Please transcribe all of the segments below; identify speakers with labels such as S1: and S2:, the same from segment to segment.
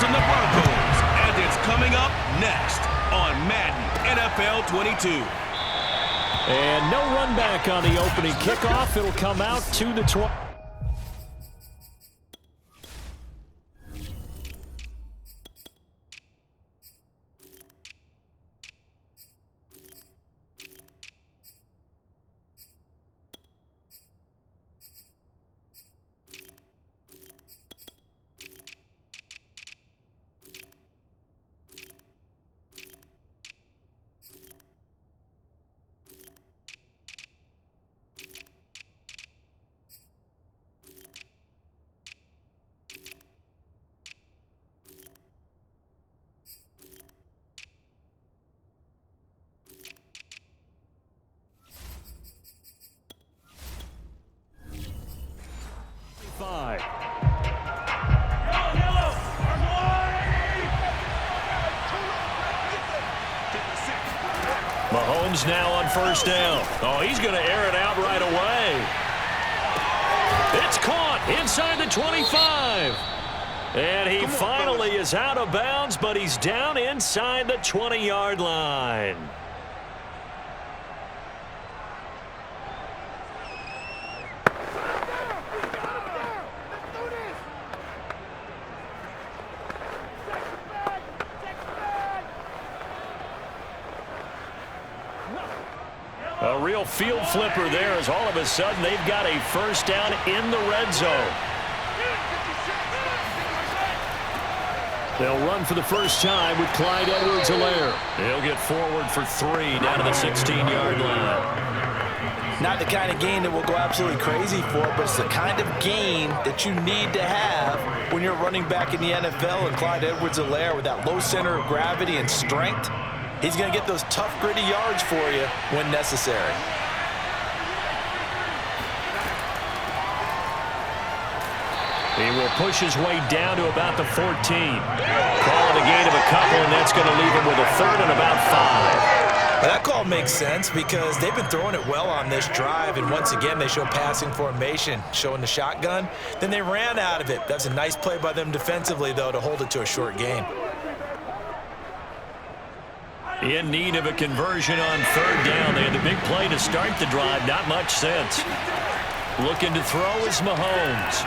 S1: and the Broncos. And it's coming up next on Madden NFL 22.
S2: And no run back on the opening kickoff. It'll come out to the 20. Mahomes now on first down. Oh, he's going to air it out right away. It's caught inside the 25. And he finally is out of bounds, but he's down inside the 20-yard line. A real field flipper there as all of a sudden they've got a first down in the red zone. They'll run for the first time with Clyde Edwards-Helaire. He'll get forward for 3 down to the 16-yard line.
S3: Not the kind of gain that we'll go absolutely crazy for, but it's the kind of gain that you need to have when you're running back in the NFL. And Clyde Edwards-Helaire, with that low center of gravity and strength, he's going to get those tough, gritty yards for you when necessary.
S2: He will push his way down to about the 14. Calling a gain of a couple, and that's going to leave him with a third and about 5.
S3: Well, that call makes sense because they've been throwing it well on this drive, and once again they show passing formation, showing the shotgun. Then they ran out of it. That's a nice play by them defensively, though, to hold it to a short gain.
S2: In need of a conversion on third down. They had the big play to start the drive. Not much sense. Looking to throw is Mahomes.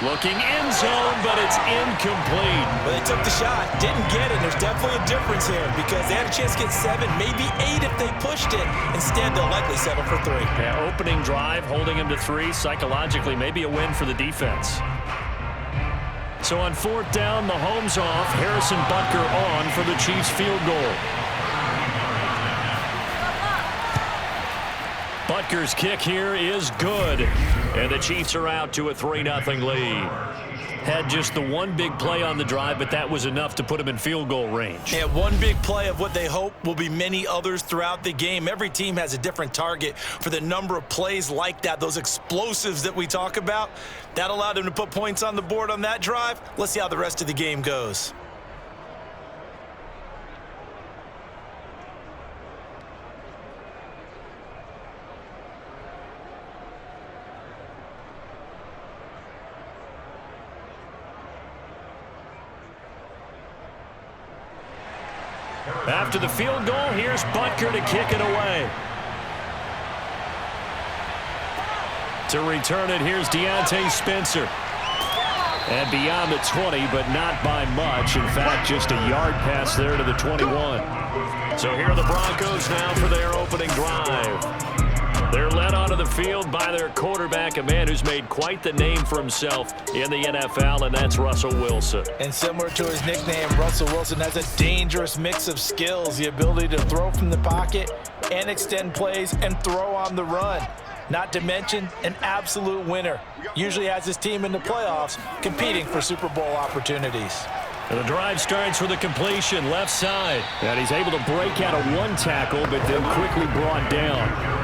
S2: Looking end zone, but it's incomplete.
S3: Well, they took the shot, didn't get it. There's definitely a difference here because they had a chance to get 7, maybe 8 if they pushed it. Instead, they'll likely settle for 3.
S2: Yeah, opening drive, holding him to 3. Psychologically, maybe a win for the defense. So on fourth down, Mahomes off. Harrison Butker on for the Chiefs field goal. Butker's kick here is good. And the Chiefs are out to a 3-0 lead. Had just the one big play on the drive, but that was enough to put them in field goal range.
S3: Yeah, one big play of what they hope will be many others throughout the game. Every team has a different target for the number of plays like that, those explosives that we talk about. That allowed them to put points on the board on that drive. Let's see how the rest of the game goes.
S2: After the field goal, here's Butker to kick it away. To return it, here's Deontay Spencer. And beyond the 20, but not by much. In fact, just a yard pass there to the 21. So here are the Broncos now for their opening drive. They're led onto the field by their quarterback, a man who's made quite the name for himself in the NFL, and that's Russell Wilson.
S3: And similar to his nickname, Russell Wilson has a dangerous mix of skills, the ability to throw from the pocket and extend plays and throw on the run. Not to mention an absolute winner. Usually has his team in the playoffs competing for Super Bowl opportunities.
S2: And the drive starts with a completion left side. And he's able to break out of one tackle, but then quickly brought down.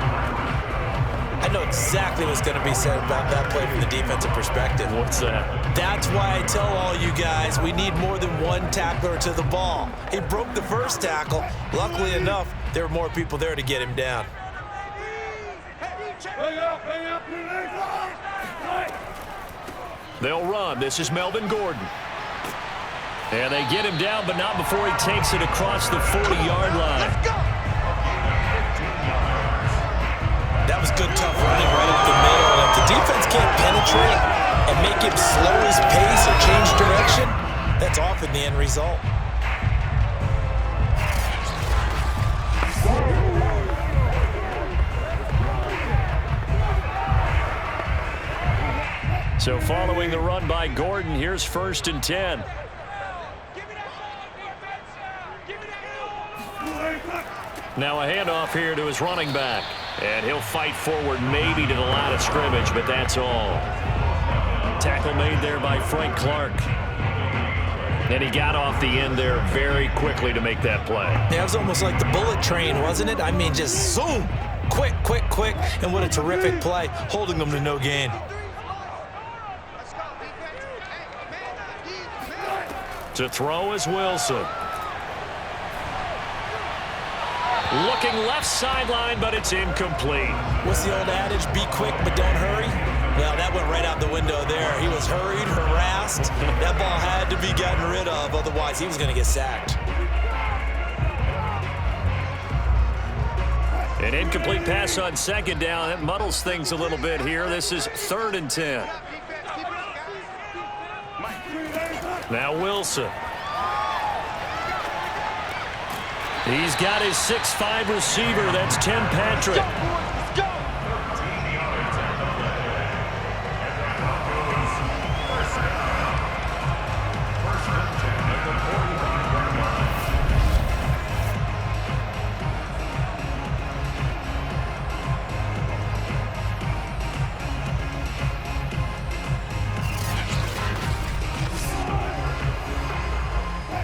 S3: I know exactly what's going to be said about that play from the defensive perspective.
S2: What's that?
S3: That's why I tell all you guys we need more than one tackler to the ball. He broke the first tackle. Luckily enough, there were more people there to get him down.
S2: They'll run. This is Melvin Gordon. And they get him down, but not before he takes it across the 40-yard line.
S3: That was good, tough running right up the middle. And if the defense can't penetrate and make him slow his pace or change direction, that's often the end result.
S2: So following the run by Gordon, here's 1st and 10. Now a handoff here to his running back. And he'll fight forward maybe to the line of scrimmage, but that's all. Tackle made there by Frank Clark. And he got off the end there very quickly to make that play.
S3: Yeah, it was almost like the bullet train, wasn't it? I mean, just zoom. Quick, quick, quick. And what a terrific play, holding them to no gain.
S2: To throw is Wilson. Looking left sideline, but it's incomplete.
S3: What's the old adage? Be quick, but don't hurry. Well, that went right out the window there. He was hurried, harassed. That ball had to be gotten rid of, otherwise he was going to get sacked.
S2: An incomplete pass on 2nd down. That muddles things a little bit here. This is 3rd and 10. Now Wilson. He's got his 6'5" receiver. That's Tim Patrick.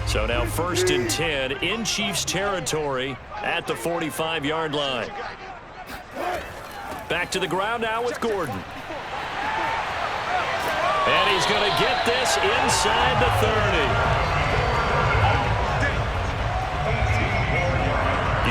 S2: So now 1st and 10 in Chiefs territory at the 45-yard line. Back to the ground now with Gordon. And he's going to get this inside the 30.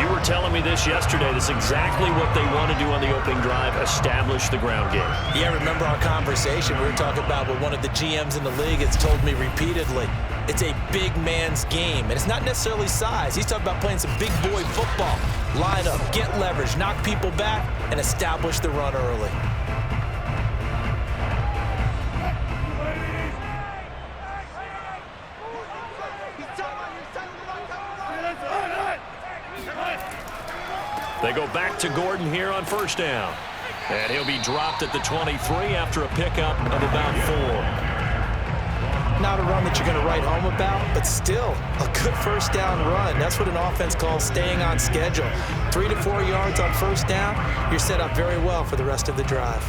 S2: You were telling me this yesterday. This is exactly what they want to do on the opening drive, establish the ground game.
S3: Yeah, remember our conversation. We were talking about what one of the GMs in the league has told me repeatedly. It's a big man's game, and it's not necessarily size. He's talking about playing some big boy football. Line up, get leverage, knock people back, and establish the run early.
S2: They go back to Gordon here on 1st down. And he'll be dropped at the 23 after a pickup of about 4.
S3: Not a run that you're going to write home about, but still a good 1st down run. That's what an offense calls staying on schedule. 3 to 4 yards on 1st down, you're set up very well for the rest of the drive.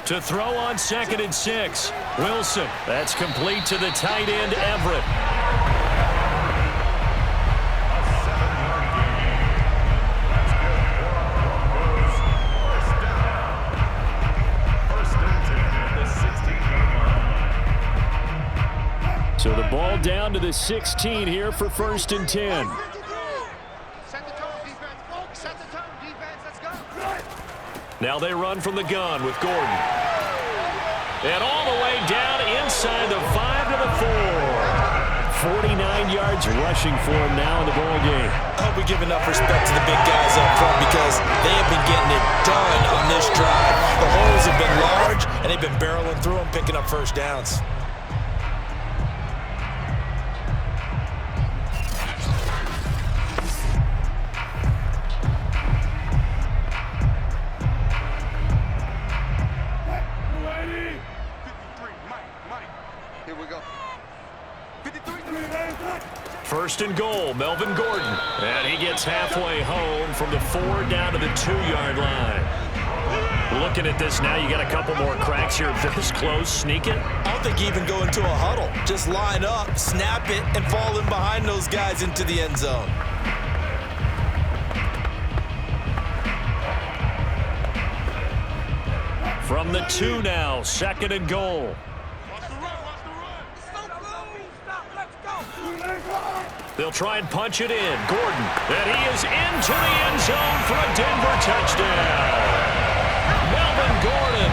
S2: To throw on 2nd and 6. Wilson. That's complete to the tight end, Everett. So the ball down to the 16 here for 1st and 10.
S4: Set the tone, defense, folks. Set the tone, defense. Let's go.
S2: Now they run from the gun with Gordon. And all the way down inside the 5 to the 4. 49 yards rushing for him now in the ball game.
S3: I hope we give enough respect to the big guys up front because they have been getting it done on this drive. The holes have been large, and they've been barreling through them, picking up 1st downs.
S4: Here we go. 53.
S2: 1st and goal, Melvin Gordon. And he gets halfway home from the 4 down to the 2-yard line. Looking at this now, you got a couple more cracks here. This close, sneak it.
S3: I don't think you even go into a huddle. Just line up, snap it, and fall in behind those guys into the end zone.
S2: From the 2 now, 2nd and goal.
S4: Watch the run, watch the run. So close. Stop, let's go.
S2: They'll try and punch it in. Gordon, and he is into the end zone for a Denver touchdown. Melvin Gordon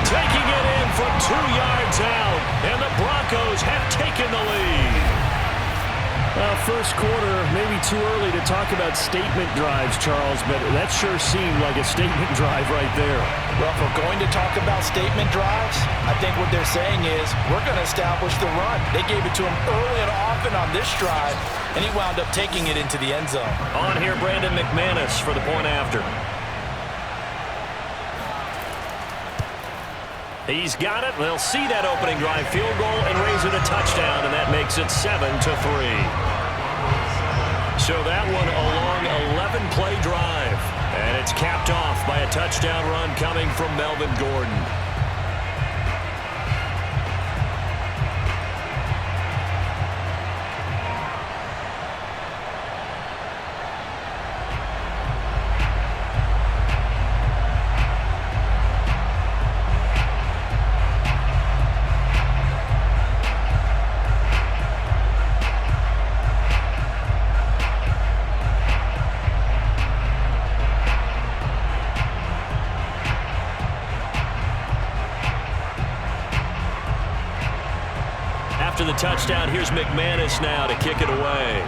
S2: taking it in from 2 yards out, and the Broncos have taken the lead.
S5: First quarter, maybe too early to talk about statement drives, Charles, but that sure seemed like a statement drive right there.
S3: Well, if we're going to talk about statement drives, I think what they're saying is we're going to establish the run. They gave it to him early and often on this drive, and he wound up taking it into the end zone.
S2: On here, Brandon McManus for the point after. He's got it. They'll see that opening drive field goal and raise it a touchdown, and that makes it 7-3. So that one a long 11-play drive, and it's capped off by a touchdown run coming from Melvin Gordon. After the touchdown, here's McManus now to kick it away.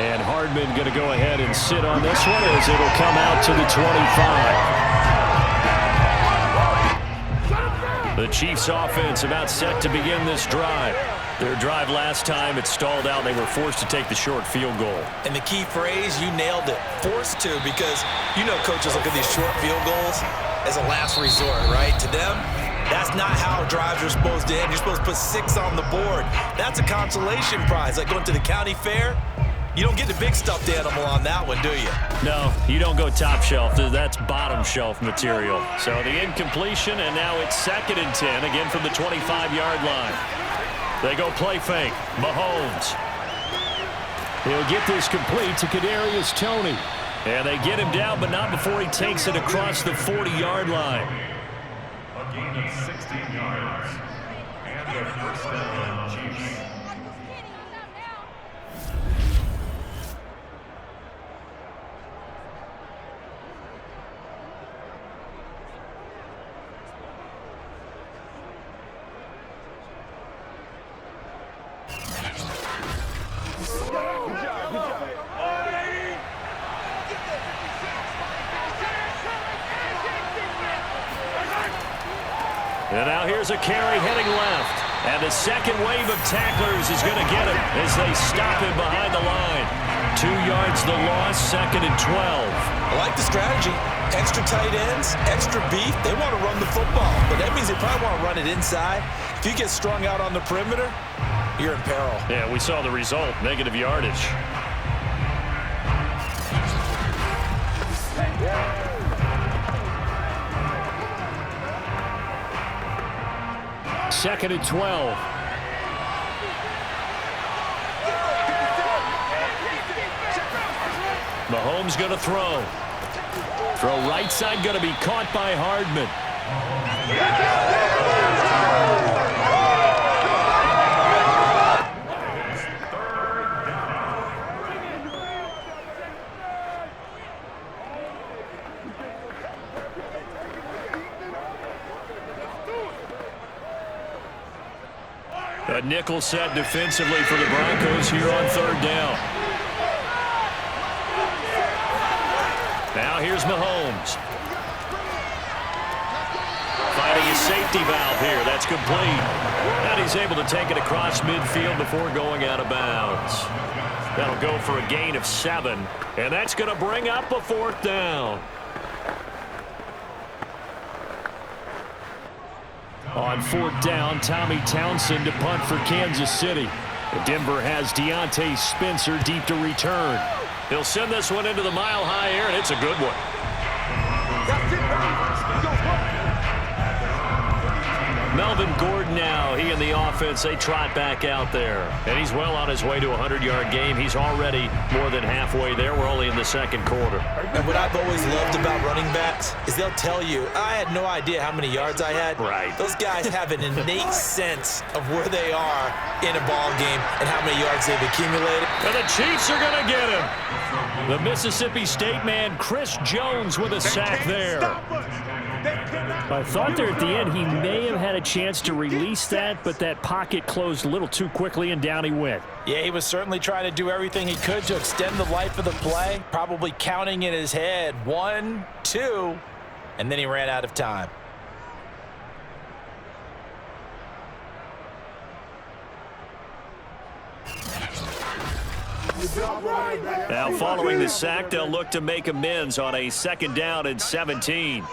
S5: And Hardman going to go ahead and sit on this one as it'll come out to the 25.
S2: The Chiefs offense about set to begin this drive. Their drive last time, it stalled out. They were forced to take the short field goal.
S3: And the key phrase, you nailed it, forced to, because you know coaches look at these short field goals as a last resort, right? To them, that's not how drives are supposed to end. You're supposed to put 6 on the board. That's a consolation prize, like going to the county fair. You don't get the big stuffed animal on that one, do you?
S2: No, you don't go top shelf. That's bottom shelf material. So the incompletion, and now it's 2nd and 10, again from the 25-yard line. They go play fake. Mahomes.
S5: He'll get this complete to Kadarius Toney.
S2: And they get him down, but not before he takes it across the 40-yard line.
S6: A gain of 16 yards. And a first down, Chiefs.
S2: And now here's a carry heading left. And the second wave of tacklers is going to get him as they stop him behind the line. 2 yards the loss, 2nd and 12.
S3: I like the strategy. Extra tight ends, extra beef. They want to run the football, but that means they probably want to run it inside. If you get strung out on the perimeter, you're in peril.
S2: Yeah, we saw the result, negative yardage.
S5: Second and 12.
S2: Mahomes going to throw. Throw right side, going to be caught by Hardman. A nickel set defensively for the Broncos here on 3rd down. Now here's Mahomes. Finding his safety valve here. That's complete. And he's able to take it across midfield before going out of bounds. That'll go for a gain of 7. And that's going to bring up a 4th down.
S5: On 4th down, Tommy Townsend to punt for Kansas City. Denver has Deontay Spencer deep to return.
S2: He'll send this one into the mile-high air, and it's a good one. Melvin Gordon now, he and the offense, they trot back out there. And he's well on his way to a 100-yard game. He's already more than halfway there. We're only in the second quarter.
S3: And what I've always loved about running backs is they'll tell you, I had no idea how many yards I had.
S2: Right.
S3: Those guys have an innate sense of where they are in a ball game and how many yards they've accumulated.
S2: And the Chiefs are going to get him. The Mississippi State man, Chris Jones, with a sack there.
S5: I thought there at the end he may have had a chance to release that, but that pocket closed a little too quickly, and down he went.
S3: Yeah, he was certainly trying to do everything he could to extend the life of the play, probably counting in his head 1, 2, and then he ran out of time.
S2: Now following the sack, they'll look to make amends on a 2nd down and 17.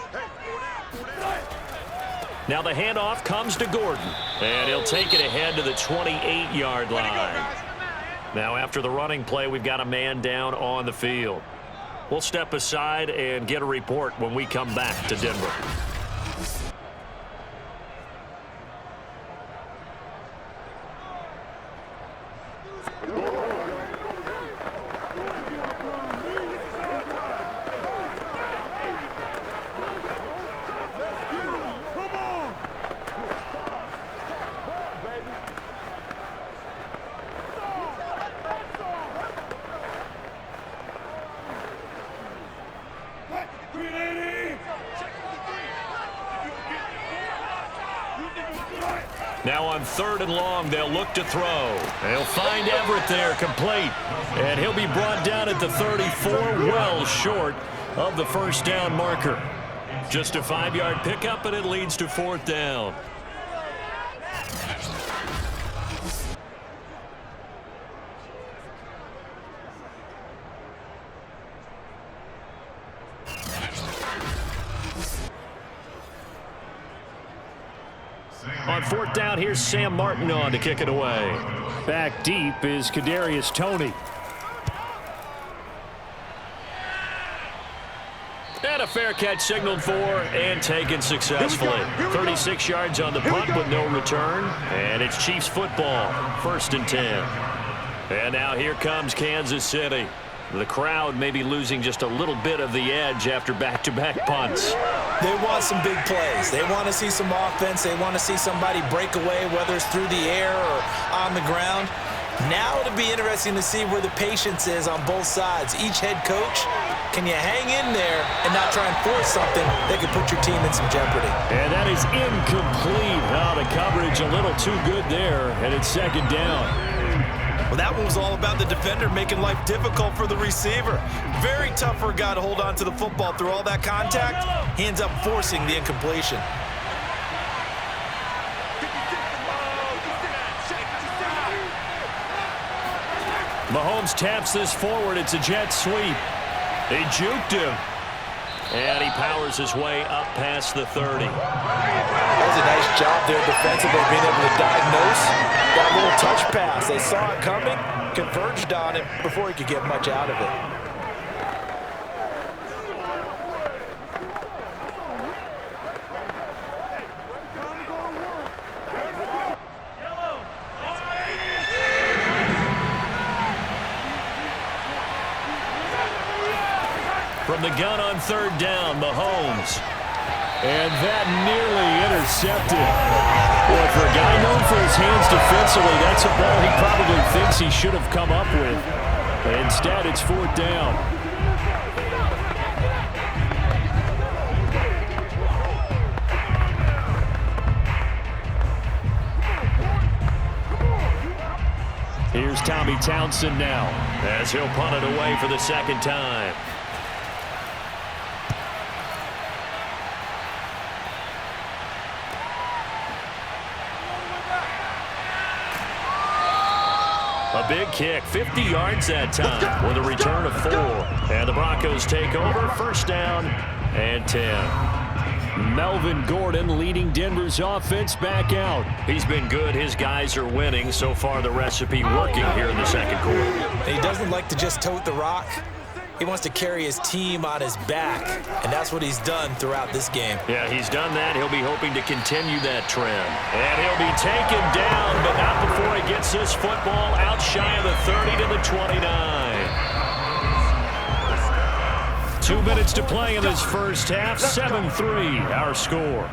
S2: Now the handoff comes to Gordon, and he'll take it ahead to the 28-yard line. Now after the running play, we've got a man down on the field. We'll step aside and get a report when we come back to Denver. Now on 3rd and long, they'll look to throw. They'll find Everett there, complete. And he'll be brought down at the 34, well short of the 1st down marker. Just a 5-yard pickup, and it leads to 4th down. On 4th down, here's Sam Martin on to kick it away.
S5: Back deep is Kadarius Toney.
S2: And a fair catch signaled for and taken successfully. 36 yards on the punt with no return. And it's Chiefs football, 1st and 10. And now here comes Kansas City. The crowd may be losing just a little bit of the edge after back-to-back punts.
S3: They want some big plays. They want to see some offense. They want to see somebody break away, whether it's through the air or on the ground. Now it'll be interesting to see where the patience is on both sides. Each head coach, can you hang in there and not try and force something that could put your team in some jeopardy?
S5: And that is incomplete. Oh, the coverage a little too good there, and it's 2nd down.
S3: Well, that one was all about the defender making life difficult for the receiver. Very tough for a guy to hold on to the football through all that contact. He ends up forcing the incompletion.
S2: Mahomes taps this forward. It's a jet sweep. They juked him. And he powers his way up past the 30.
S3: That was a nice job there defensively, being able to diagnose that little touch pass. They saw it coming, converged on it before he could get much out of it.
S2: From the gun on 3rd down, Mahomes.
S5: And that nearly intercepted. Boy, for a guy known for his hands defensively, that's a ball he probably thinks he should have come up with. Instead, it's 4th down. Here's Tommy Townsend now,
S2: as he'll punt it away for the 2nd time. A big kick, 50 yards that time with a return of 4. And the Broncos take over, 1st down and 10.
S5: Melvin Gordon leading Denver's offense back out.
S2: He's been good. His guys are winning. So far, the recipe working here in the 2nd quarter.
S3: He doesn't like to just tote the rock. He wants to carry his team on his back, and that's what he's done throughout this game.
S2: Yeah, he's done that. He'll be hoping to continue that trend. And he'll be taken down, but not before he gets this football out shy of the 30 to the 29. 2 minutes to play in this first half. 7-3, our score.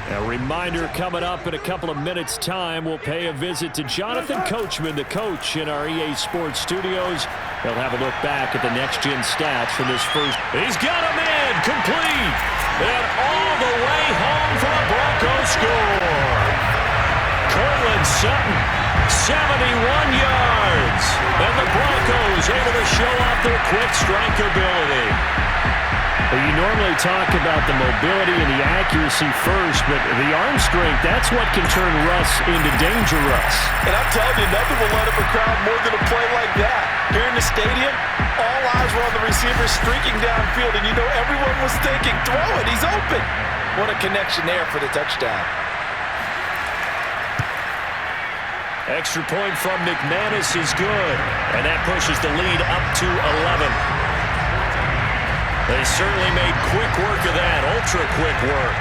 S2: A reminder coming up in a couple of minutes' time. We'll pay a visit to Jonathan Coachman, the coach in our EA Sports studios. He'll have a look back at the next-gen stats from this first. He's got him in, complete, and all the way home for a Broncos score. Cortland Sutton, 71 yards, and the Broncos able to show off their quick strike ability. Well, you normally talk about the mobility and the accuracy first, but the arm strength, that's what can turn Russ into Danger Russ.
S3: And I'm telling you, nothing will light up a crowd more than a play like that. Here in the stadium, all eyes were on the receiver streaking downfield, and you know everyone was thinking, throw it, he's open. What a connection there for the touchdown.
S2: Extra point from McManus is good, and that pushes the lead up to 11. They certainly made quick work of that, ultra-quick work.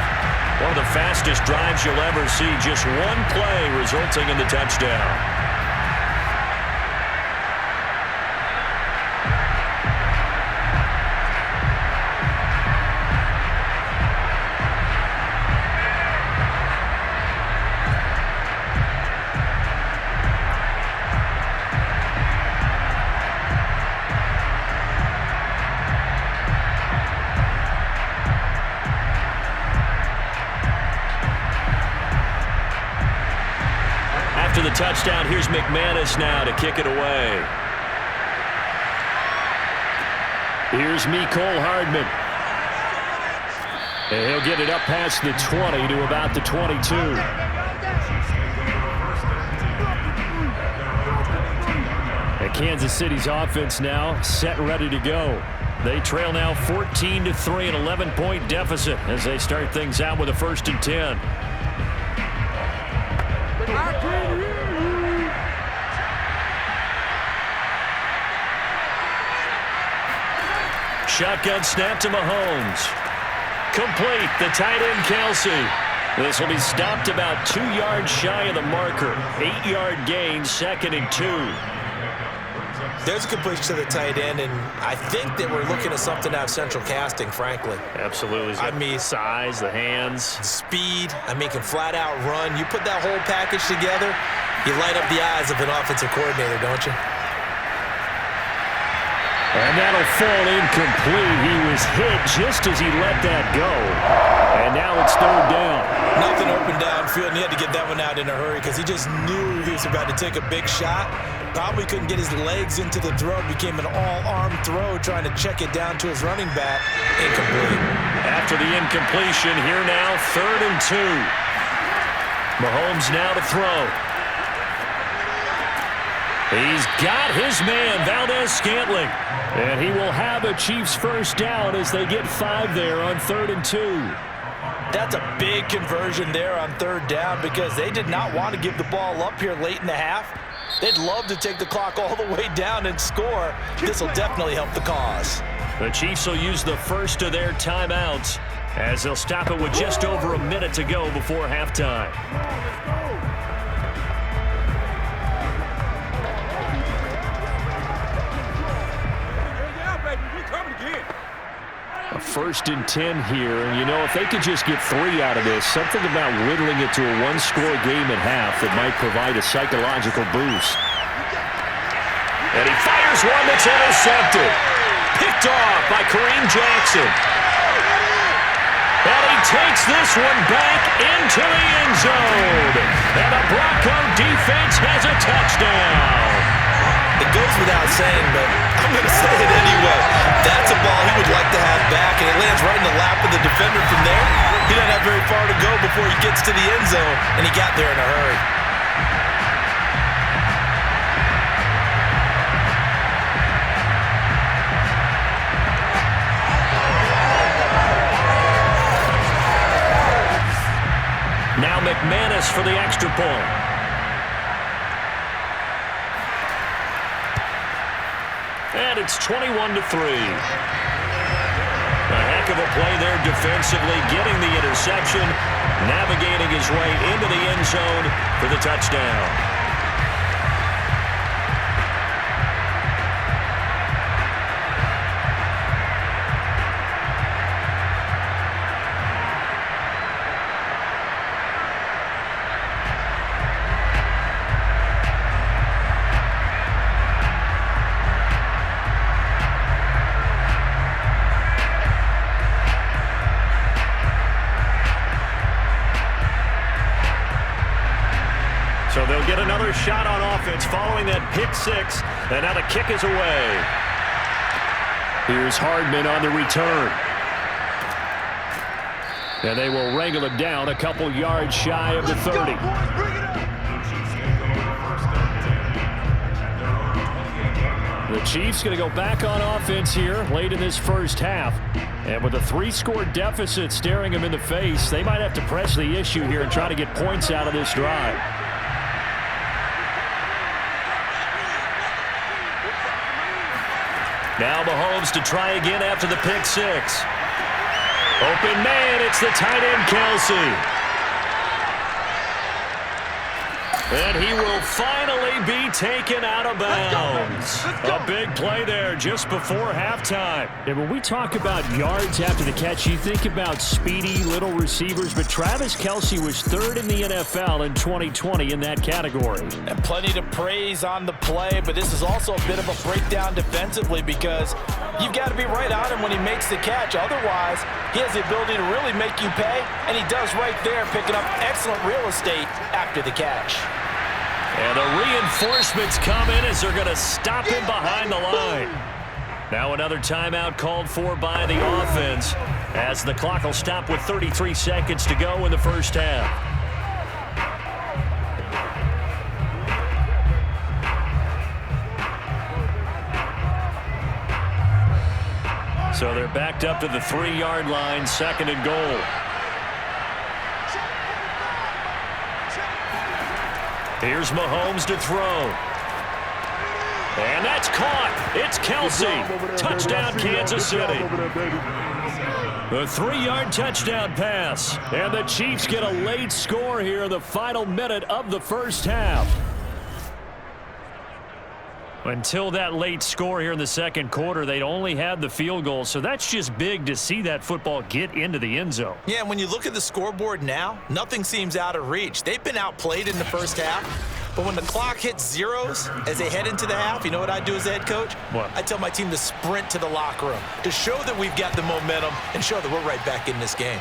S2: One of the fastest drives you'll ever see, just one play resulting in the touchdown. The touchdown. Here's McManus now to kick it away. Here's Mecole Hardman. And he'll get it up past the 20 to about the 22. And Kansas City's offense now set and ready to go. They trail now 14-3, an 11-point deficit as they start things out with a 1st and 10. Shotgun snap to Mahomes. Complete, the tight end Kelsey. This will be stopped about 2 yards shy of the marker. 8-yard gain, 2nd and 2.
S3: There's a completion to the tight end, and I think that we're looking at something out of central casting, frankly.
S2: Absolutely. I mean, size, the hands.
S3: Speed. I mean, can flat out run. You put that whole package together, you light up the eyes of an offensive coordinator, don't you?
S2: And that'll fall incomplete. He was hit just as he let that go. And now it's 3rd down.
S3: Nothing open downfield, and he had to get that one out in a hurry because he just knew he was about to take a big shot. Probably couldn't get his legs into the throw. Became an all-arm throw, trying to check it down to his running back. Incomplete.
S2: After the incompletion, here now, 3rd and 2. Mahomes now to throw. He's got his man, Valdez-Scantling. And he will have a Chiefs 1st down as they get 5 there on 3rd and 2.
S3: That's a big conversion there on 3rd down because they did not want to give the ball up here late in the half. They'd love to take the clock all the way down and score. This will definitely help the cause.
S2: The Chiefs will use the first of their timeouts as they'll stop it with just over a minute to go before halftime. A 1st and 10 here, and you know, if they could just get 3 out of this, something about whittling it to a 1-score game at half that might provide a psychological boost. And he fires one that's intercepted. Picked off by Kareem Jackson. And he takes this one back into the end zone. And the Bronco defense has a touchdown.
S3: It goes without saying, but I'm going to say it anyway. That's a ball he would like to have back, and it lands right in the lap of the defender from there. He doesn't have very far to go before he gets to the end zone, and he got there in a hurry.
S2: Now McManus for the extra point. And it's 21-3. A heck of a play there defensively, getting the interception, navigating his way into the end zone for the touchdown. So they'll get another shot on offense following that pick six. And now the kick is away.
S5: Here's Hardman on the return. And they will wrangle him down a couple yards shy of the 30. The Chiefs going to go back on offense here late in this first half. And with a 3-score deficit staring them in the face, they might have to press the issue here and try to get points out of this drive.
S2: Now Mahomes to try again after the pick six. Open man, it's the tight end Kelsey. And he will finally be taken out of bounds. A big play there just before halftime.
S5: And when we talk about yards after the catch, you think about speedy little receivers, but Travis Kelce was third in the NFL in 2020 in that category.
S3: And plenty to praise on the play, but this is also a bit of a breakdown defensively because you've got to be right on him when he makes the catch. Otherwise, he has the ability to really make you pay, and he does right there, picking up excellent real estate after the catch.
S2: And the reinforcements come in as they're going to stop him behind the line. Now another timeout called for by the offense as the clock will stop with 33 seconds to go in the first half. So they're backed up to the 3-yard line, 2nd and goal. Here's Mahomes to throw. And that's caught. It's Kelce. Touchdown, Kansas City. A 3-yard touchdown pass.
S5: And the Chiefs get a late score here in the final minute of the first half.
S2: Until that late score here in the second quarter, they'd only had the field goal, so that's just big to see that football get into the end zone.
S3: Yeah, and when you look at the scoreboard now, nothing seems out of reach. They've been outplayed in the first half, but when the clock hits zeros as they head into the half, you know what I do as the head coach?
S2: What?
S3: I tell my team to sprint to the locker room to show that we've got the momentum and show that we're right back in this game.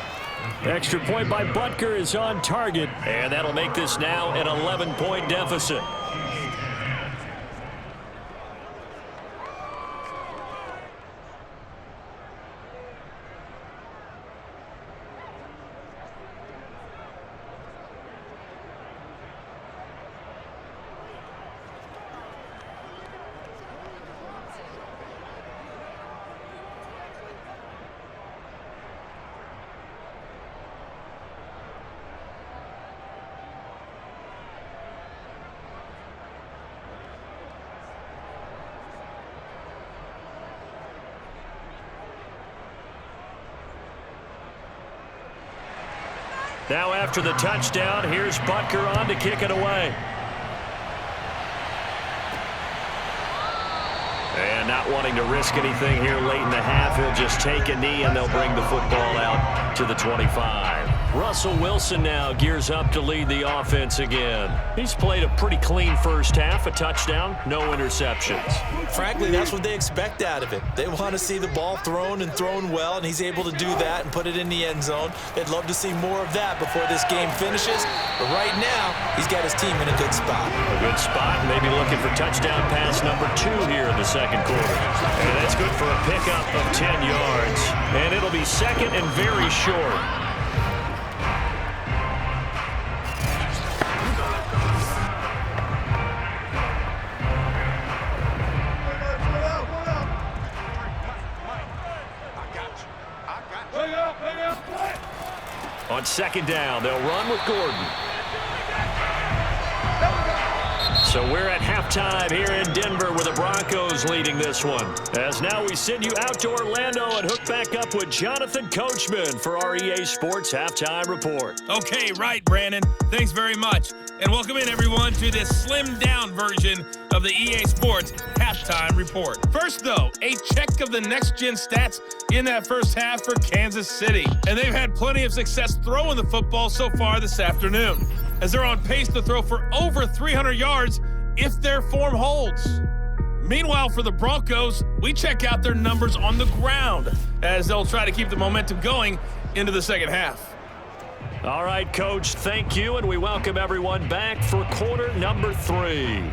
S5: Extra point by Butker is on target.
S2: And that'll make this now an 11-point deficit. Now after the touchdown, here's Butker on to kick it away. And not wanting to risk anything here late in the half, he'll just take a knee and they'll bring the football out to the 25. Russell Wilson now gears up to lead the offense again. He's played a pretty clean first half, a touchdown, no interceptions.
S3: Frankly, that's what they expect out of him. They want to see the ball thrown and thrown well, and he's able to do that and put it in the end zone. They'd love to see more of that before this game finishes. But right now, he's got his team in a good spot.
S2: A good spot, maybe looking for touchdown pass number 2 here in the second quarter. And that's good for a pickup of 10 yards. And it'll be second and very short. On on second down. They'll run with Gordon. So we're at halftime here in Denver with the Broncos leading this one. As now we send you out to Orlando and hook back up with Jonathan Coachman for our EA Sports Halftime Report.
S7: Okay, right, Brandon. Thanks very much. And welcome in, everyone, to this slimmed-down version of the EA Sports Halftime Report. First, though, a check of the next-gen stats in that first half for Kansas City. And they've had plenty of success throwing the football so far this afternoon, as they're on pace to throw for over 300 yards if their form holds. Meanwhile, for the Broncos, we check out their numbers on the ground as they'll try to keep the momentum going into the second half.
S2: All right, Coach, thank you, and we welcome everyone back for quarter number 3.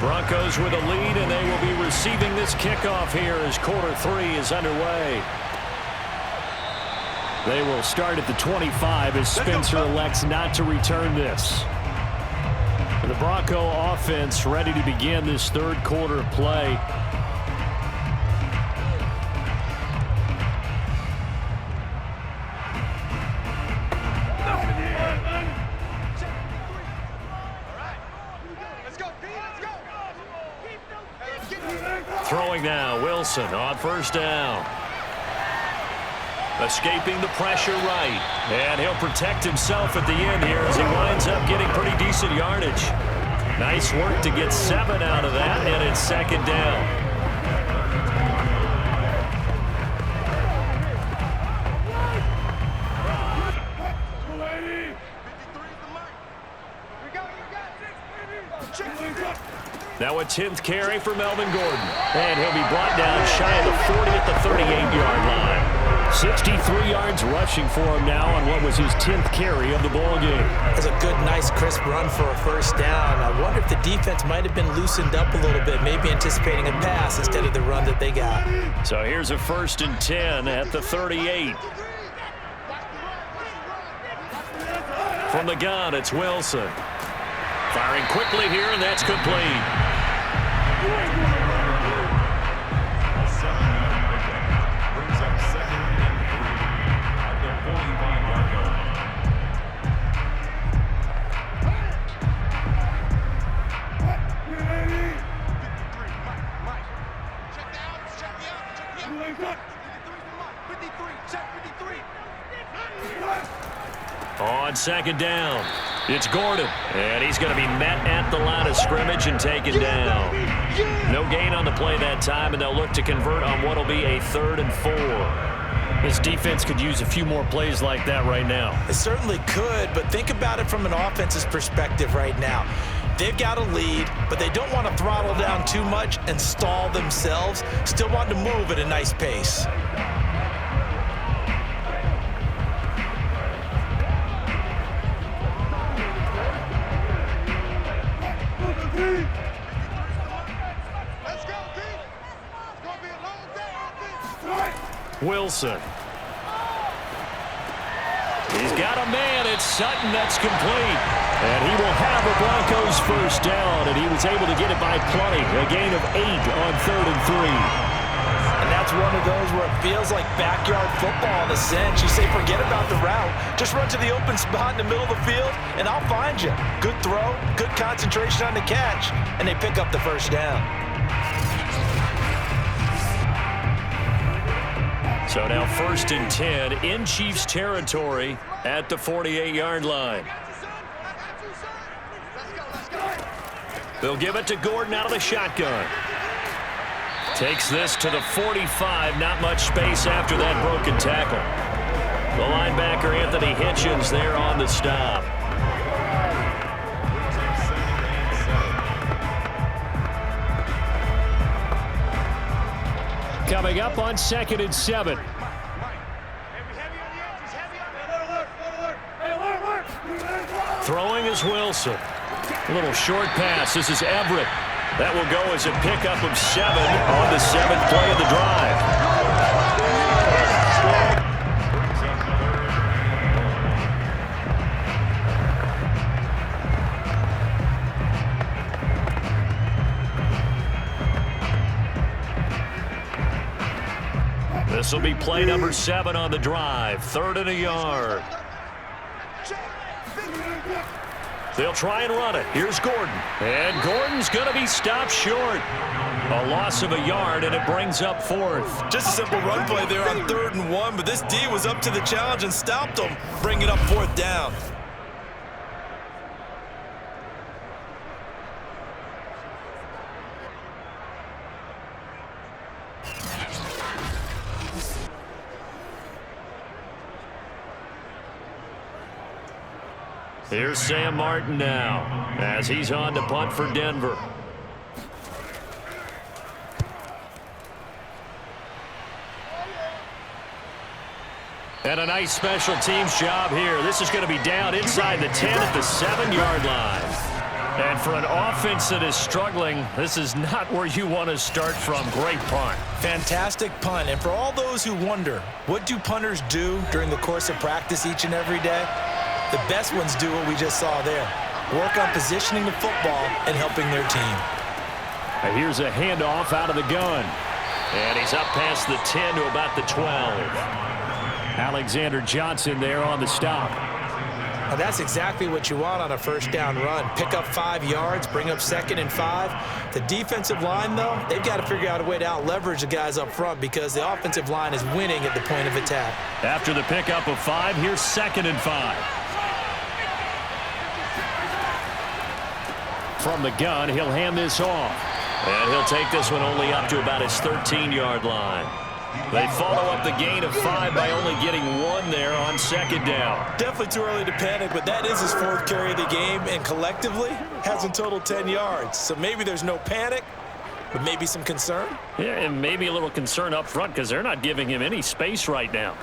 S2: Broncos with a lead, and they will be receiving this kickoff here as quarter 3 is underway. They will start at the 25 as Spencer elects not to return this. The Bronco offense ready to begin this third quarter of play. Throwing now, Wilson on first down. Escaping the pressure right. And he'll protect himself at the end here as he winds up getting pretty decent yardage. Nice work to get 7 out of that, and it's second down. Now a 10th carry for Melvin Gordon. And he'll be brought down shy of the 40 at the 38-yard line. 63 yards rushing for him now on what was his 10th carry of the ball game.
S3: That's a good, nice, crisp run for a first down. I wonder if the defense might have been loosened up a little bit, maybe anticipating a pass instead of the run that they got.
S2: So here's a 1st and 10 at the 38. From the gun, it's Wilson. Firing quickly here, and that's complete.
S6: Brings up 2nd and 3 at the 45-yard line.
S4: Check the outs, check the outs. 53, check 53.
S2: On second down, it's Gordon, and he's going to be met at the line of scrimmage and taken down. No gain on the play that time, and they'll look to convert on what will be a 3rd and 4.
S5: This defense could use a few more plays like that right now.
S3: It certainly could, but think about it from an offense's perspective right now. They've got a lead, but they don't want to throttle down too much and stall themselves. Still want to move at a nice pace.
S4: Let's go, D. It's going to be a long day, offense.
S2: Wilson. He's got a man. It's Sutton. That's complete. And he will have a Broncos first down, and he was able to get it by plenty. A gain of 8 on 3rd and 3.
S3: And that's one of those where it feels like backyard football in a sense. You say, forget about the route. Just run to the open spot in the middle of the field, and I'll find you. Good throw, good concentration on the catch, and they pick up the first down.
S2: So now 1st and 10 in Chiefs territory at the 48-yard line. They'll give it to Gordon out of the shotgun. Takes this to the 45. Not much space after that broken tackle. The linebacker, Anthony Hitchens, there on the stop.
S5: Coming up on 2nd and 7. Throwing is Wilson. A little short pass. This is Everett. That will go as a pickup of 7 on the 7th play of the drive. This will be play number 7 on the drive. 3rd and a yard. They'll try and run it. Here's Gordon. And Gordon's going to be stopped short. A loss of a yard, and it brings up 4th.
S3: Just a simple run play there on 3rd and 1, but this D was up to the challenge and stopped him, bringing up 4th down.
S5: Here's Sam Martin now as he's on to punt for Denver. And a nice special teams job here. This is going to be down inside the 10 at the 7-yard line. And for an offense that is struggling, this is not where you want to start from. Great punt.
S3: Fantastic punt. And for all those who wonder, what do punters do during the course of practice each and every day? The best ones do what we just saw there. Work on positioning the football and helping their team.
S5: And here's a handoff out of the gun. And he's up past the 10 to about the 12. Alexander Johnson there on the stop.
S3: Now that's exactly what you want on a 1st down run. Pick up 5 yards, bring up 2nd and 5. The defensive line, though, they've got to figure out a way to out-leverage the guys up front because the offensive line is winning at the point of attack.
S5: After the pickup of 5, here's 2nd and 5. From the gun, he'll hand this off. And he'll take this one only up to about his 13-yard line. They follow up the gain of 5 by only getting 1 there on 2nd down.
S3: Definitely too early to panic, but that is his 4th carry of the game, and collectively has in total 10 yards. So maybe there's no panic, but maybe some concern.
S5: Yeah, and maybe a little concern up front because they're not giving him any space right now.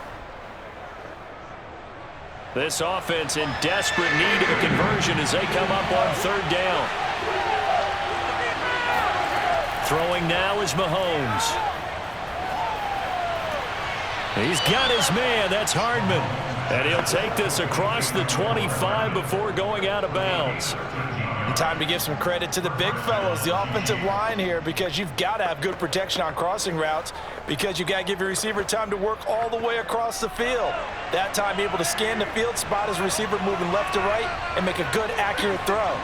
S5: This offense in desperate need of a conversion as they come up on 3rd down. Throwing now is Mahomes. He's got his man. That's Hardman. And he'll take this across the 25 before going out of bounds.
S3: And time to give some credit to the big fellows, the offensive line here, because you've got to have good protection on crossing routes because you've got to give your receiver time to work all the way across the field. That time able to scan the field, spot his receiver moving left to right, and make a good, accurate throw.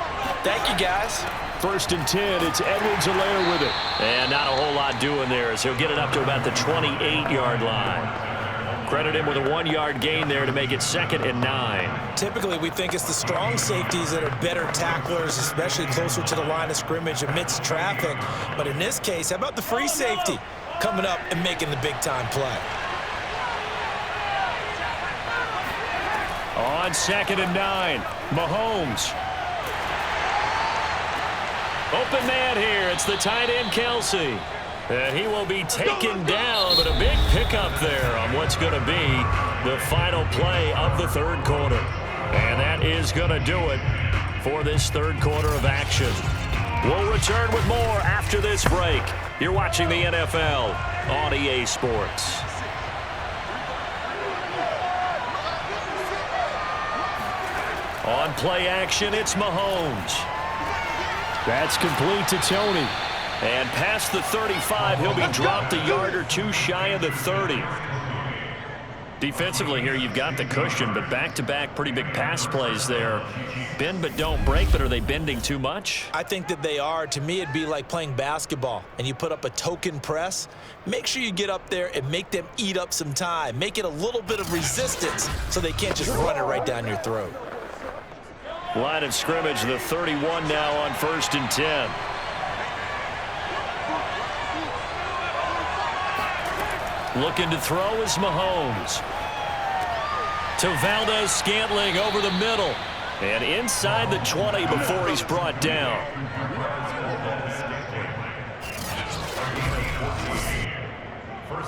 S3: Thank you, guys.
S5: 1st and 10. It's Edwards-Helaire with it. And not a whole lot doing there as he'll get it up to about the 28-yard line. Credit him with a 1-yard gain there to make it 2nd and 9.
S3: Typically, we think it's the strong safeties that are better tacklers, especially closer to the line of scrimmage amidst traffic. But in this case, how about the free safety coming up and making the big-time play?
S5: On 2nd and 9, Mahomes. Open man here. It's the tight end, Kelsey. And he will be taken down, but a big pickup there on what's going to be the final play of the 3rd quarter. And that is going to do it for this 3rd quarter of action. We'll return with more after this break. You're watching the NFL on EA Sports. On play action, it's Mahomes. That's complete to Tony. And past the 35, he'll be dropped a yard or 2 shy of the 30. Defensively here, you've got the cushion, but back-to-back pretty big pass plays there. Bend but don't break, but are they bending too much?
S3: I think that they are. To me, it'd be like playing basketball, and you put up a token press. Make sure you get up there and make them eat up some time. Make it a little bit of resistance so they can't just run it right down your throat.
S5: Line of scrimmage, the 31 now on 1st and 10. Looking to throw is Mahomes. To Valdez-Scantling over the middle. And inside the 20 before he's brought down.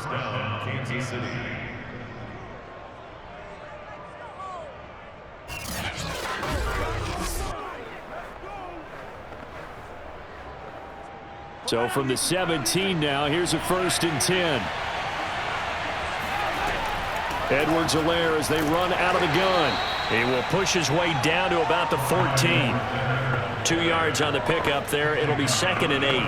S6: first down, Kansas City.
S5: So from the 17 now, here's a 1st and 10. Edwards-Helaire as they run out of the gun.
S2: He will push his way down to about the 14. 2 yards on the pickup there. It'll be 2nd and 8.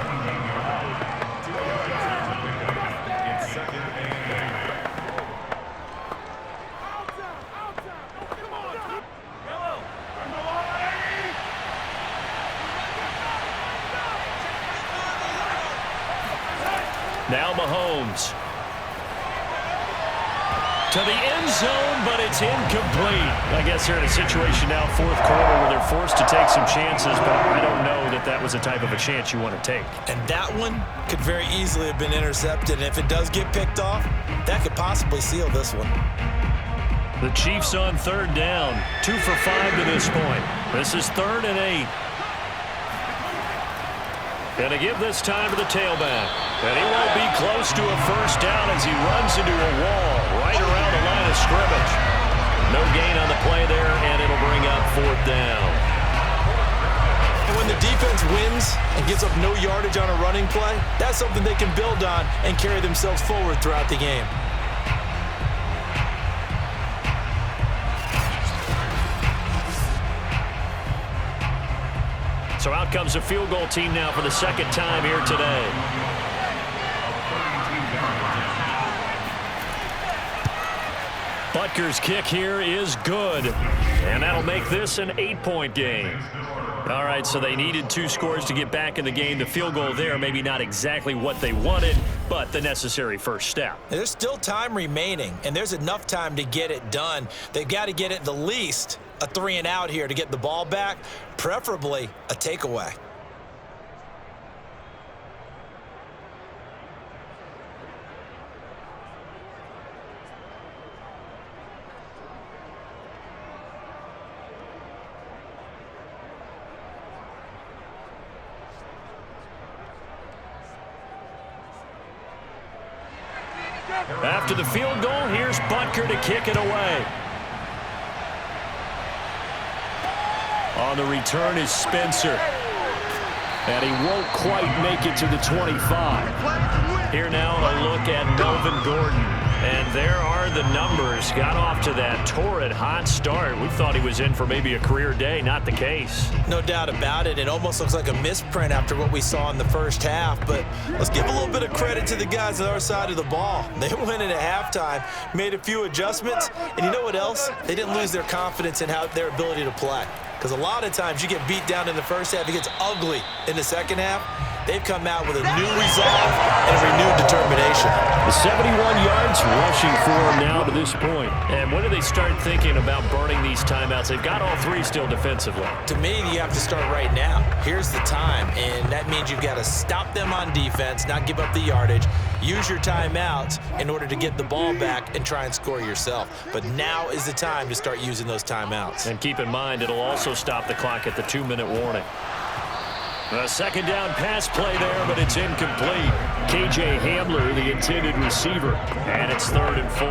S2: Now Mahomes. To the end zone, but it's incomplete. I guess they're in a situation now, 4th quarter, where they're forced to take some chances, but I don't know that that was the type of a chance you want to take.
S3: And that one could very easily have been intercepted. And if it does get picked off, that could possibly seal this one.
S2: The Chiefs on 3rd down. 2 for 5 to this point. This is 3rd and 8. Gonna give this time to the tailback. And he won't be close to a 1st down as he runs into a wall right around the line of scrimmage. No gain on the play there, and it'll bring up 4th down.
S3: And when the defense wins and gives up no yardage on a running play, that's something they can build on and carry themselves forward throughout the game.
S2: So out comes the field goal team now for the 2nd time here today. Butker's kick here is good. And that'll make this an 8-point game. All right, so they needed 2 scores to get back in the game. The field goal there, maybe not exactly what they wanted, but the necessary first step.
S3: There's still time remaining, and there's enough time to get it done. They've got to get at the least a 3 and out here to get the ball back, preferably a takeaway.
S2: After the field goal, here's Butker to kick it away. On the return is Spencer. And he won't quite make it to the 25. Here now a look at Melvin Gordon. And there are the numbers. Got off to that torrid hot start. We thought he was in for maybe a career day. Not the case.
S3: No doubt about it. It almost looks like a misprint after what we saw in the first half. But let's give a little bit of credit to the guys on our side of the ball. They went in at halftime, made a few adjustments. And you know what else? They didn't lose their confidence in their ability to play. Because a lot of times you get beat down in the first half, it gets ugly in the second half. They've come out with a new resolve and a renewed determination.
S5: The 71 yards rushing for him now to this point.
S2: And when do they start thinking about burning these timeouts? They've got all 3 still defensively.
S3: To me, you have to start right now. Here's the time, and that means you've got to stop them on defense, not give up the yardage, use your timeouts in order to get the ball back and try and score yourself. But now is the time to start using those timeouts.
S2: And keep in mind, it'll also stop the clock at the 2-minute warning. A 2nd down pass play there, but it's incomplete. KJ Hamler, the intended receiver. And it's 3rd and 4.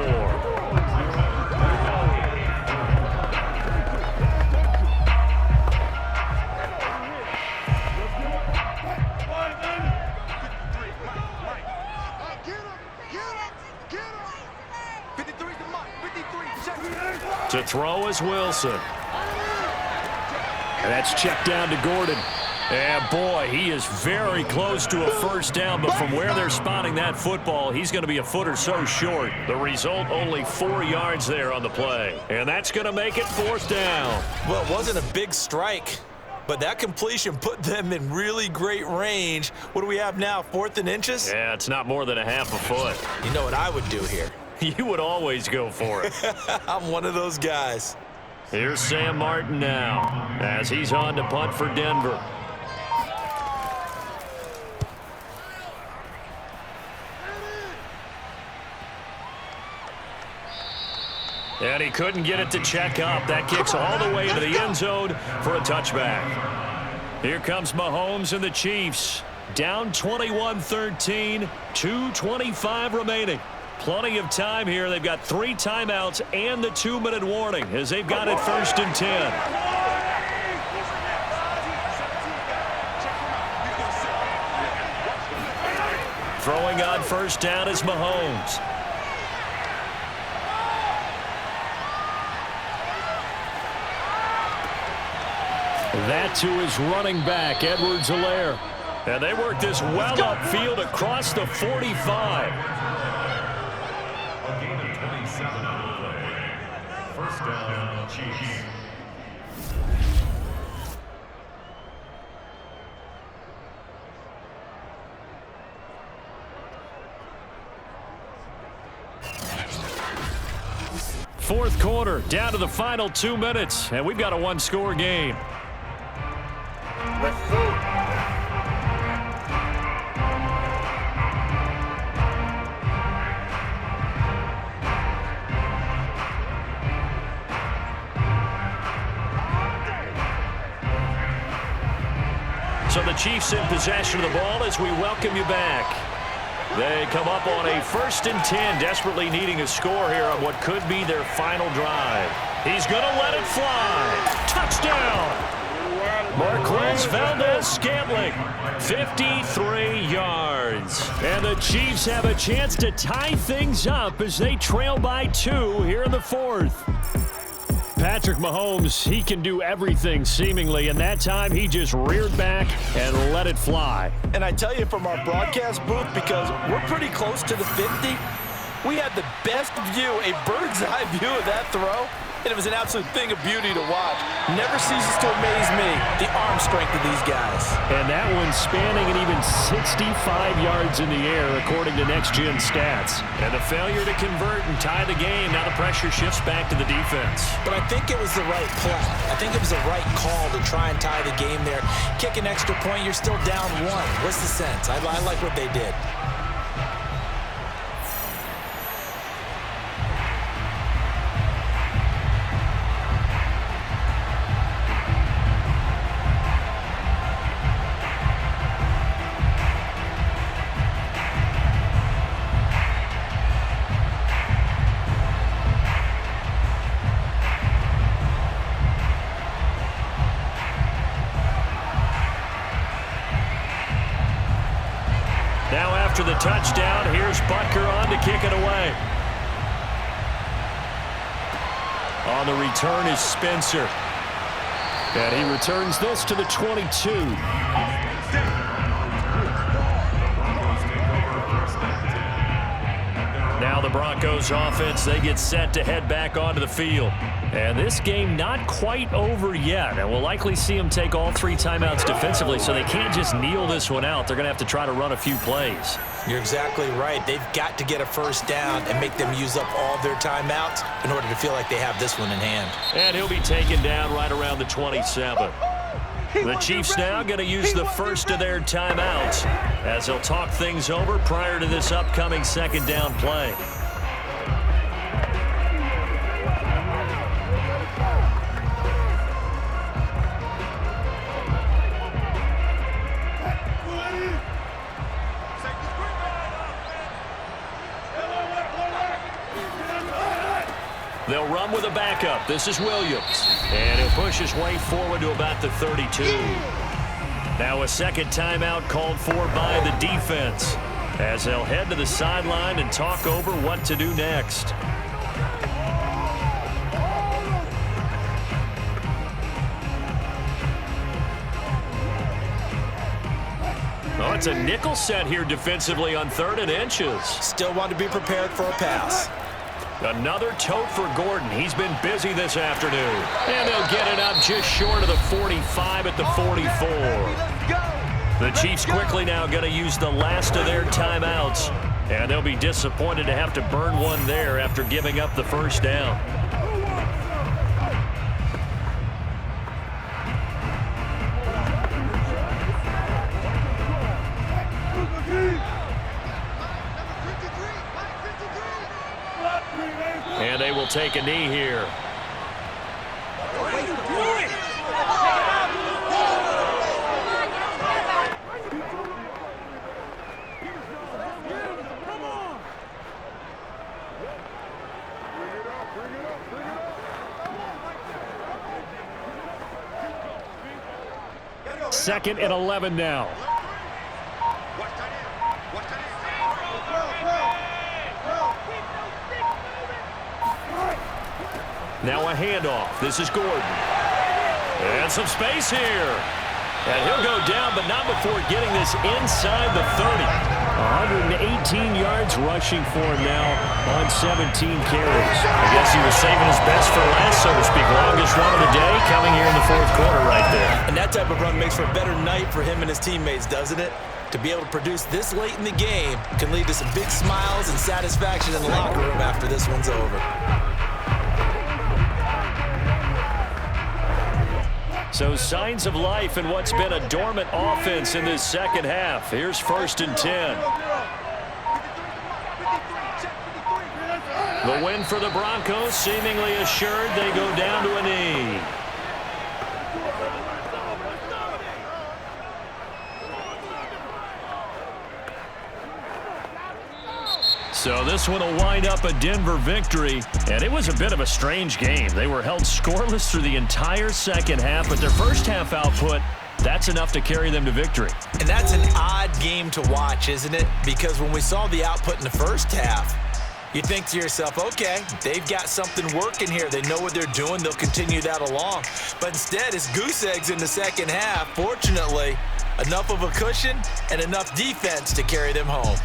S2: To throw is Wilson.
S5: And that's checked down to Gordon.
S2: And boy, he is very close to a 1st down, but from where they're spotting that football, he's going to be a foot or so short. The result, only 4 yards there on the play. And that's going to make it 4th down.
S3: Well, it wasn't a big strike, but that completion put them in really great range. What do we have now, 4th and inches?
S2: Yeah, it's not more than a half a foot.
S3: You know what I would do here?
S2: You would always go for it.
S3: I'm one of those guys.
S2: Here's Sam Martin now as he's on to punt for Denver. And he couldn't get it to check up. That kicks all the way into the end zone for a touchback. Here comes Mahomes and the Chiefs. Down 21-13, 2:25 remaining. Plenty of time here. They've got 3 timeouts and the 2-minute warning as they've got it 1st and 10. Throwing on 1st down is Mahomes. That to his running back, Edwards-Helaire. And they work this well upfield across the 45.
S6: A gain of 27 on the play. 1st down, Chiefs.
S2: Fourth quarter, down to the final 2 minutes, and we've got a 1-score game.
S4: Let's go.
S2: So the Chiefs in possession of the ball as we welcome you back. They come up on a 1st and 10, desperately needing a score here on what could be their final drive. He's going to let it fly. Touchdown! Marquez Valdez-Scantling, 53 yards. And the Chiefs have a chance to tie things up as they trail by 2 here in the 4th. Patrick Mahomes, he can do everything seemingly, and that time he just reared back and let it fly.
S3: And I tell you from our broadcast booth, because we're pretty close to the 50, we had the best view, a bird's eye view of that throw, and it was an absolute thing of beauty to watch. Never ceases to amaze me, the arm strength of these guys.
S2: And that one spanning an even 65 yards in the air, according to next-gen stats. And the failure to convert and tie the game, now the pressure shifts back to the defense.
S3: But I think it was the right play. I think it was the right call to try and tie the game there. Kick an extra point, you're still down 1. What's the sense? I like what they did.
S2: Now after the touchdown, here's Butker on to kick it away. On the return is Spencer. And he returns this to the 22. Now the Broncos offense, they get set to head back onto the field. And this game not quite over yet. And we'll likely see them take all 3 timeouts defensively, so they can't just kneel this one out. They're going to have to try to run a few plays.
S3: You're exactly right. They've got to get a 1st down and make them use up all their timeouts in order to feel like they have this one in hand.
S2: And he'll be taken down right around the 27. The Chiefs now going to use the first of their timeouts as they'll talk things over prior to this upcoming 2nd down play. They'll run with a backup. This is Williams. And he'll push his way forward to about the 32. Now a 2nd timeout called for by the defense as they'll head to the sideline and talk over what to do next. Oh, it's a nickel set here defensively on 3rd and inches.
S3: Still want to be prepared for a pass.
S2: Another tote for Gordon. He's been busy this afternoon. And they'll get it up just short of the 45 at the 44. The Chiefs quickly now going to use the last of their timeouts. And they'll be disappointed to have to burn one there after giving up the 1st down. And they will take a knee here.
S5: Second and 11 now. Now a handoff. This is Gordon. And some space here. And he'll go down, but not before getting this inside the 30. 118 yards rushing for him now on 17 carries.
S2: I guess he was saving his best for last, so to speak. Longest run of the day coming here in the fourth quarter right there.
S3: And that type of run makes for a better night for him and his teammates, doesn't it? To be able to produce this late in the game can lead to some big smiles and satisfaction in the locker room after this one's over.
S5: So signs of life in what's been a dormant offense in this second half. Here's 1st and 10. The win for the Broncos seemingly assured. They go down to a knee. So this one will wind up a Denver victory, and it was a bit of a strange game. They were held scoreless through the entire second half, but their first half output, that's enough to carry them to victory.
S3: And that's an odd game to watch, isn't it? Because when we saw the output in the first half, you think to yourself, okay, they've got something working here. They know what they're doing. They'll continue that along. But instead, it's goose eggs in the second half. Fortunately, enough of a cushion and enough defense to carry them home.